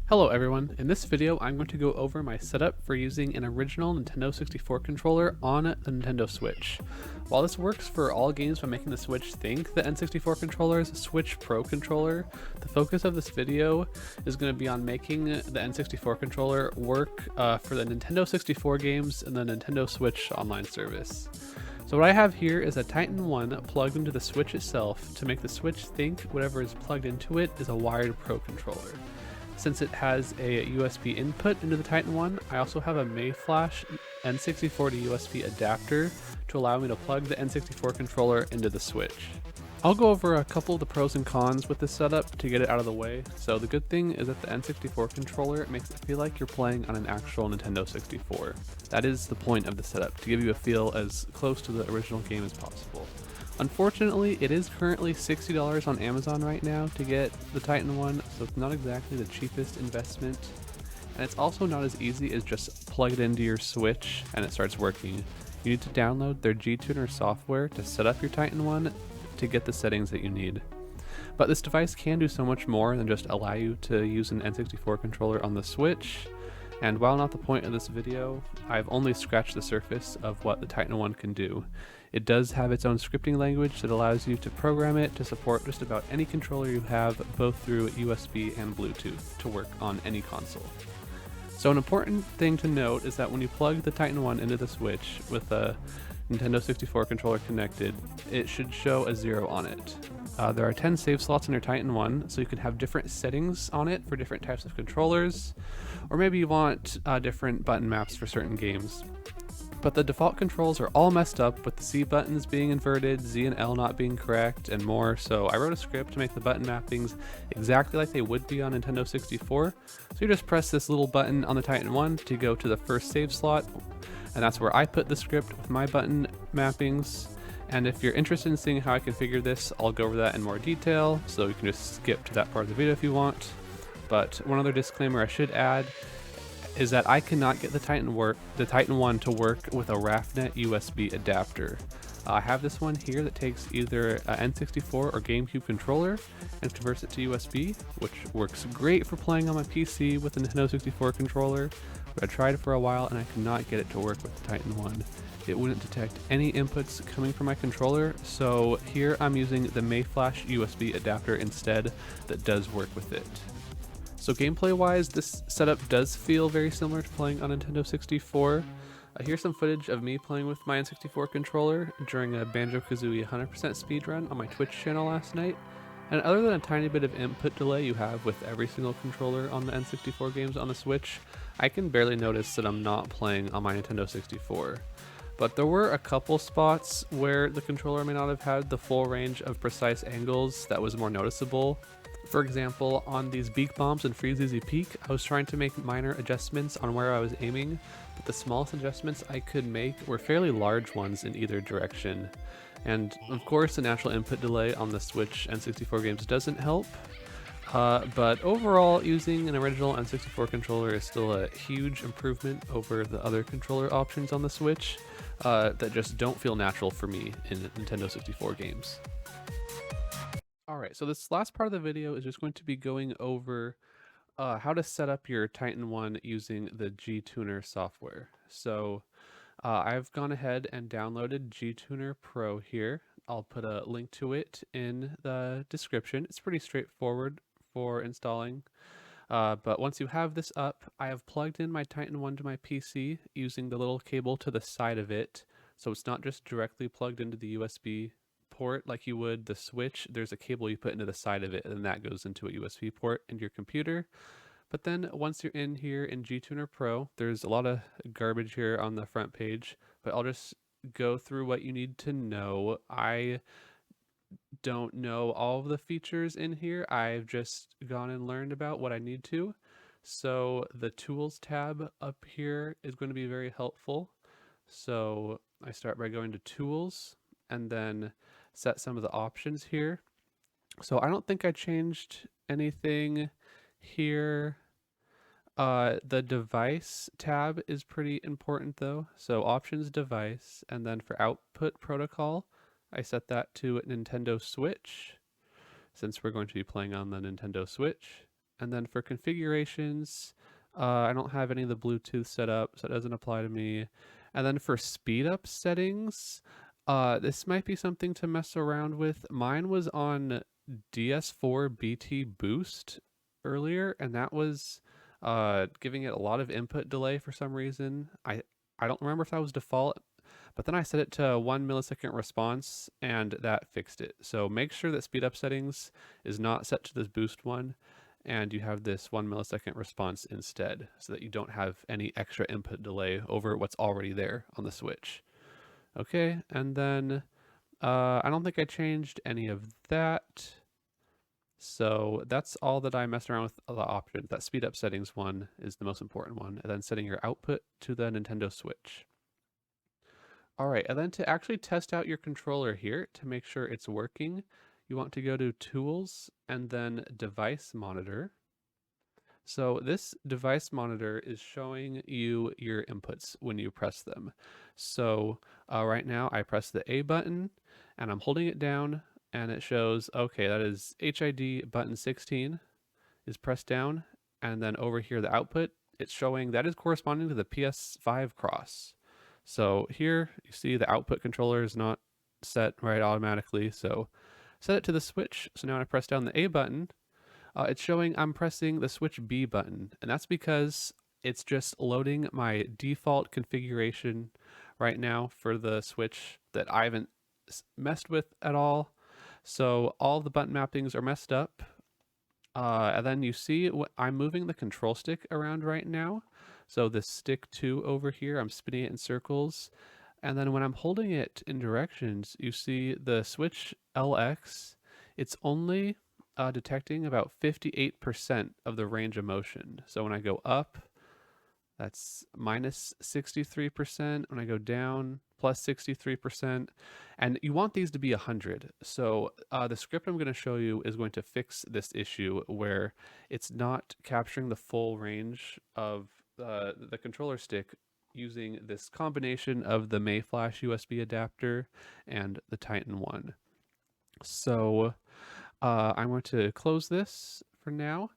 Hello everyone, in this video I'm going to go over my setup for using an original Nintendo 64 controller on the Nintendo Switch. While this works for all games by making the Switch think the N64 controller is a Switch Pro controller, the focus of this video is going to be on making the N64 controller work for the Nintendo 64 games and the Nintendo Switch online service. So what I have here is a Titan 1 plugged into the Switch itself to make the Switch think whatever is plugged into it is a wired Pro controller. Since it has a USB input into the Titan 1, I also have a Mayflash N64 to USB adapter to allow me to plug the N64 controller into the Switch. I'll go over a couple of the pros and cons with this setup to get it out of the way. So the good thing is that the N64 controller makes it feel like you're playing on an actual Nintendo 64. That is the point of the setup, to give you a feel as close to the original game as possible. Unfortunately, it is currently $60 on Amazon right now to get the Titan 1, so it's not exactly the cheapest investment. And it's also not as easy as just plug it into your Switch and it starts working. You need to download their G-Tuner software to set up your Titan 1 to get the settings that you need. But this device can do so much more than just allow you to use an N64 controller on the Switch. And while not the point of this video, I've only scratched the surface of what the Titan 1 can do. It does have its own scripting language that allows you to program it to support just about any controller you have, both through USB and Bluetooth, to work on any console. So an important thing to note is that when you plug the Titan 1 into the Switch with a Nintendo 64 controller connected, it should show a 0 on it. There are 10 save slots in your Titan 1, so you can have different settings on it for different types of controllers, or maybe you want different button maps for certain games. But the default controls are all messed up, with the C buttons being inverted, Z and L not being correct, and more, so I wrote a script to make the button mappings exactly like they would be on Nintendo 64. So you just press this little button on the Titan 1 to go to the first save slot, and that's where I put the script with my button mappings. And if you're interested in seeing how I configure this, I'll go over that in more detail, so you can just skip to that part of the video if you want. But one other disclaimer I should add is that I cannot get the Titan 1 to work with a RAFnet USB adapter. I have this one here that takes either an N64 or GameCube controller and converts it to USB, which works great for playing on my PC with the Nintendo 64 controller, but I tried it for a while and I could not get it to work with the Titan 1. It wouldn't detect any inputs coming from my controller, so here I'm using the Mayflash USB adapter instead that does work with it. So gameplay wise, this setup does feel very similar to playing on Nintendo 64. Here's some footage of me playing with my N64 controller during a Banjo-Kazooie 100% speedrun on my Twitch channel last night. And other than a tiny bit of input delay you have with every single controller on the N64 games on the Switch, I can barely notice that I'm not playing on my Nintendo 64. But there were a couple spots where the controller may not have had the full range of precise angles that was more noticeable. For example, on these beak bombs in Freeze Easy Peak, I was trying to make minor adjustments on where I was aiming, but the smallest adjustments I could make were fairly large ones in either direction. And of course, the natural input delay on the Switch N64 games doesn't help, but overall, using an original N64 controller is still a huge improvement over the other controller options on the Switch that just don't feel natural for me in Nintendo 64 games. Alright, so this last part of the video is just going to be going over how to set up your Titan 1 using the G-Tuner software. So I've gone ahead and downloaded G-Tuner Pro here. I'll put a link to it in the description. It's pretty straightforward for installing. But once you have this up, I have plugged in my Titan 1 to my PC using the little cable to the side of it. So it's not just directly plugged into the USB port like you would the Switch. There's a cable you put into the side of it, and that goes into a USB port into your computer. But then once you're in here in G-Tuner Pro, there's a lot of garbage here on the front page, but I'll just go through what you need to know. I don't know all of the features in here. I've just gone and learned about what I need to. So the Tools tab up here is going to be very helpful. So I start by going to Tools and then set some of the options here. So I don't think I changed anything here. The device tab is pretty important though. So options device, and then for output protocol, I set that to Nintendo Switch, since we're going to be playing on the Nintendo Switch. And then for configurations, I don't have any of the Bluetooth set up, so it doesn't apply to me. And then for speed up settings, this might be something to mess around with. Mine was on DS4 BT Boost earlier, and that was giving it a lot of input delay for some reason. I don't remember if that was default, but then I set it to 1 millisecond response, and that fixed it. So make sure that speed up settings is not set to this boost one, and you have this 1 millisecond response instead, so that you don't have any extra input delay over what's already there on the Switch. Okay, and then I don't think I changed any of that. So that's all that I messed around with the options. That speed up settings one is the most important one, and then setting your output to the Nintendo Switch. All right, and then to actually test out your controller here to make sure it's working, you want to go to Tools and then Device Monitor. So this device monitor is showing you your inputs when you press them. So right now I press the A button and I'm holding it down and it shows, okay, that is HID button 16 is pressed down. And then over here, the output, it's showing that is corresponding to the PS5 cross. So here you see the output controller is not set right automatically. So set it to the Switch. So now when I press down the A button, it's showing I'm pressing the Switch B button, and that's because it's just loading my default configuration right now for the Switch that I haven't messed with at all. So all the button mappings are messed up. And then you see I'm moving the control stick around right now. So the stick 2 over here, I'm spinning it in circles. And then when I'm holding it in directions, you see the Switch LX, it's only detecting about 58% of the range of motion. So when I go up, that's minus 63%. When I go down, plus 63%. And you want these to be 100. So the script I'm going to show you is going to fix this issue where it's not capturing the full range of the controller stick using this combination of the Mayflash USB adapter and the Titan one. So I'm going to close this for now.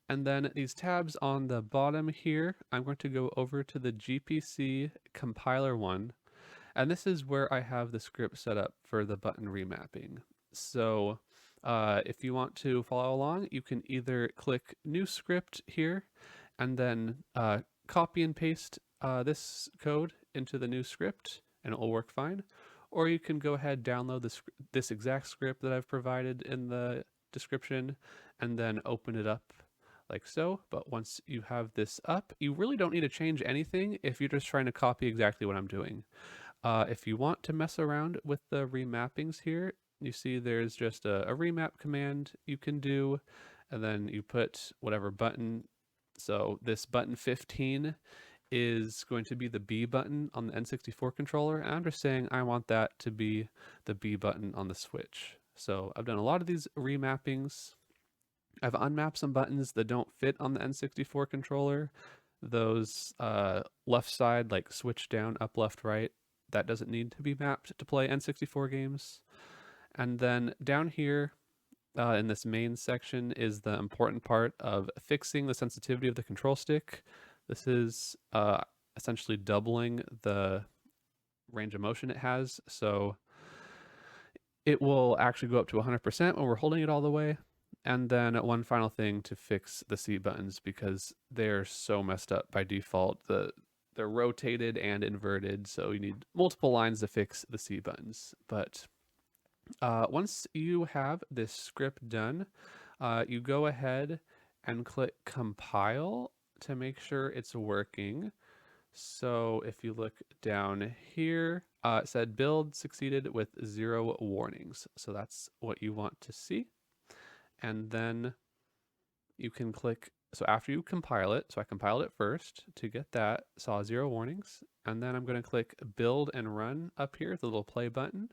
And then these tabs on the bottom here, I'm going to go over to the GPC compiler one. And this is where I have the script set up for the button remapping. So if you want to follow along, you can either click new script here and then copy and paste this code into the new script and it will work fine. Or you can go ahead, download this exact script that I've provided in the description and then open it up like so. But once you have this up, you really don't need to change anything if you're just trying to copy exactly what I'm doing. If you want to mess around with the remappings here, you see there's just a remap command you can do, and then you put whatever button. So this button 15 is going to be the B button on the N64 controller, and I'm just saying I want that to be the B button on the Switch. So I've done a lot of these remappings. I've unmapped some buttons that don't fit on the N64 controller. Those left side, like switch down, up, left, right, that doesn't need to be mapped to play N64 games. And then down here in this main section is the important part of fixing the sensitivity of the control stick. This is essentially doubling the range of motion it has. So it will actually go up to 100% when we're holding it all the way. And then one final thing to fix the C buttons because they're so messed up by default. They're rotated and inverted, so you need multiple lines to fix the C buttons. But once you have this script done, you go ahead and click compile to make sure it's working. So if you look down here, it said build succeeded with 0 warnings. So that's what you want to see. And then you can click, so after you compile it, so I compiled it first to get that, saw 0 warnings, and then I'm going to click build and run up here, the little play button.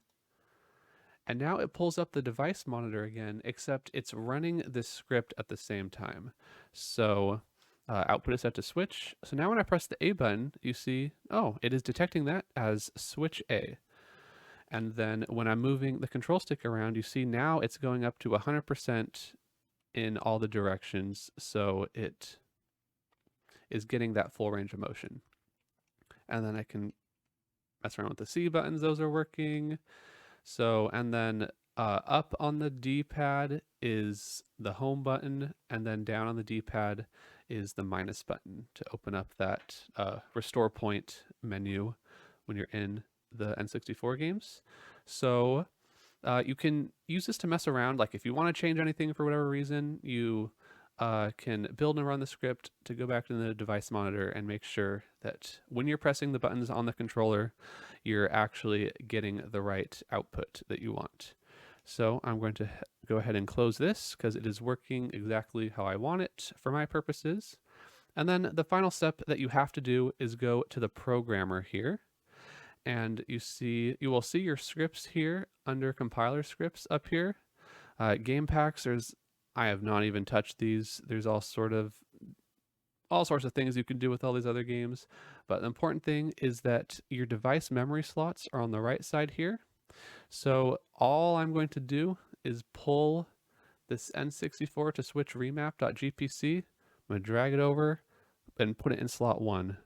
And now it pulls up the device monitor again, except it's running this script at the same time. So output is set to switch. So now when I press the A button, you see, oh, it is detecting that as switch A. And then when I'm moving the control stick around, you see now it's going up to 100% in all the directions, so it is getting that full range of motion. And then I can mess around with the C buttons, those are working. So, and then up on the D-pad is the home button, and then down on the D-pad is the minus button to open up that restore point menu when you're in the N64 games. So you can use this to mess around. Like if you want to change anything for whatever reason, you can build and run the script to go back to the device monitor and make sure that when you're pressing the buttons on the controller, you're actually getting the right output that you want. So I'm going to go ahead and close this because it is working exactly how I want it for my purposes. And then the final step that you have to do is go to the programmer here. And you will see your scripts here under compiler scripts up here. Game packs, I have not even touched these. There's all sorts of things you can do with all these other games. But the important thing is that your device memory slots are on the right side here. So all I'm going to do is pull this N64 to switch remap.gpc. I'm going to drag it over and put it in slot 1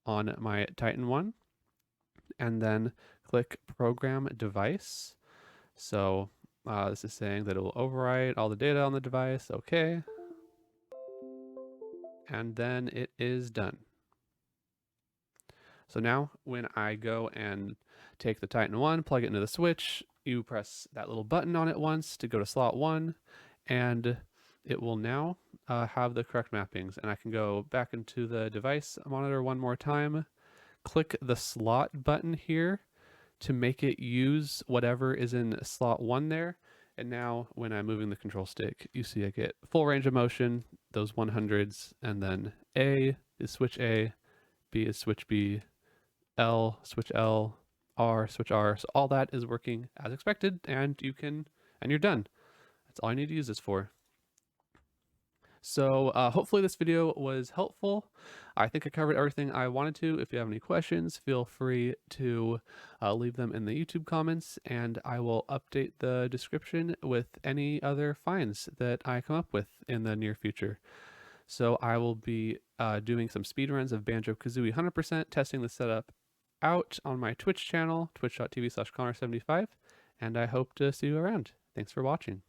on my Titan 1. And then click program device. So this is saying that it will overwrite all the data on the device. Okay. And then it is done. So now when I go and take the Titan 1, plug it into the switch, you press that little button on it once to go to slot 1, and it will now have the correct mappings. And I can go back into the device monitor one more time, click the slot button here to make it use whatever is in slot 1 there. And now when I'm moving the control stick, you see I get full range of motion, those 100s, and then A is switch A, B is switch B, L, switch L, R, switch R. So all that is working as expected, and you're done. That's all you need to use this for. So hopefully this video was helpful. I think I covered everything I wanted to. If you have any questions, feel free to leave them in the YouTube comments, and I will update the description with any other finds that I come up with in the near future. So I will be doing some speedruns of Banjo-Kazooie 100%, testing the setup out on my Twitch channel, twitch.tv/Connor75, and I hope to see you around. Thanks for watching.